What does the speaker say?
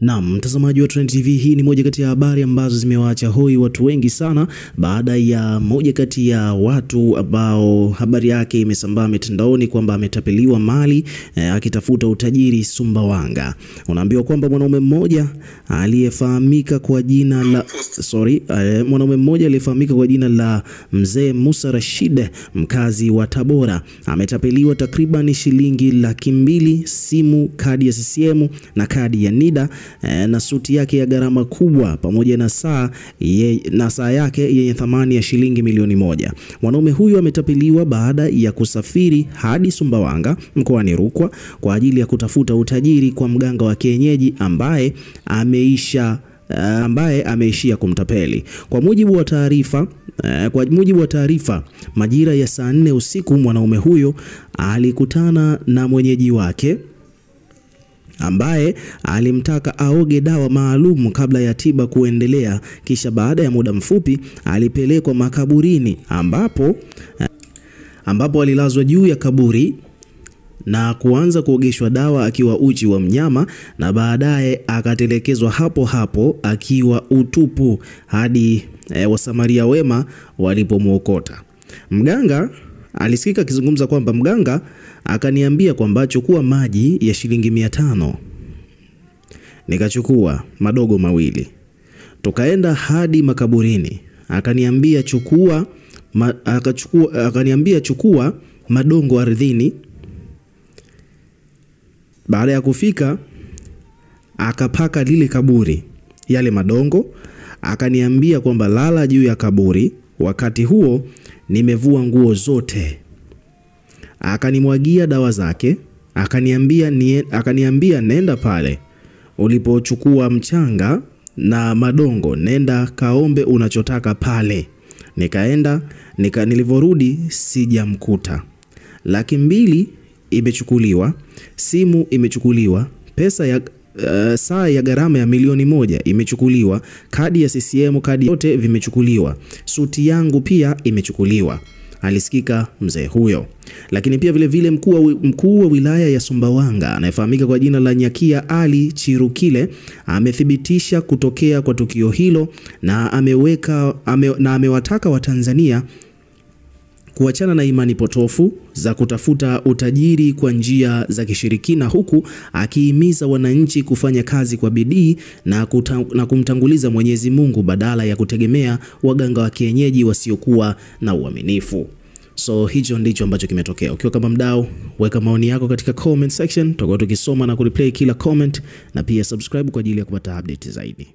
Naam, mtazamaji wa Trend TV, hii ni moja kati ya habari ambazo zimewaacha hoi watu wengi sana baada ya moja kati ya watu ambao habari yake imesambaa mitandaoni kwamba ametapeliwa mali akitafuta utajiri Sumbawanga. Unaambiwa kwamba mwanaume mmoja aliyefahamika kwa jina la Mzee Musa Rashid, mkazi wa Tabora, ametapeliwa takriban shilingi 200,000, simu, kadi ya CCM na kadi ya NIDA na suti yake ya gharama kubwa pamoja na saa yake yenye thamani ya shilingi milioni 1. Mwanaume huyu ametapeliwa baada ya kusafiri hadi Sumbawanga mkoani Rukwa kwa ajili ya kutafuta utajiri kwa mganga wa kienyeji ambaye ameishia kumtapeli. Kwa mujibu wa taarifa, majira ya saa 4 usiku mwanaume huyo alikutana na mwenyeji wake ambaye alimtaka aoge dawa maalum kabla ya tiba kuendelea. Kisha baada ya muda mfupi alipelekwa makaburini ambapo alilazwa juu ya kaburi na kuanza kuogeshwa dawa akiwa uchi wa mnyama, na baadaye akatelekezwa hapo hapo akiwa utupu hadi wasamaria wema walipomuokota. Mganga alisikika akizungumza kwamba mganga akaniambia kwamba chukua maji ya shilingi 500. Nikachukua madogo mawili. Tukaenda hadi makaburini. Akaniambia chukua madongo ardhini. Baada ya kufika akapaka lile kaburi yale madongo, akaniambia kwamba lala juu ya kaburi. Wakati huo nimevua nguo zote. Akanimwagia dawa zake, akaniambia nenda pale ulipochukua mchanga na madongo, nenda kaombe unachotaka pale. Nikaenda, nilivyorudi sijamkuta. 200,000 imechukuliwa, simu imechukuliwa, pesa ya saa ya gharama ya milioni 1 imechukuliwa, kadi ya CCM, kadi yote vimechukuliwa, suti yangu pia imechukuliwa, alisikika mzee huyo. Lakini pia vile mkuu wa wilaya ya Sumbawanga anayefahamika kwa jina la Nyakia Ali Chirukile amethibitisha kutokea kwa tukio hilo na amewataka Watanzania kuachana na imani potofu za kutafuta utajiri kwa njia za kishirikina, huku akihimiza wananchi kufanya kazi kwa bidii na kumtanguliza Mwenyezi Mungu badala ya kutegemea waganga wa kienyeji wasiokuwa na uaminifu. So hicho ndicho ambacho kimetokea. Ukiwa kama mdau, weka maoni yako katika comment section, tutakuwa tukisoma na kureplay kila comment, na pia subscribe kwa ajili ya kupata update zaidi.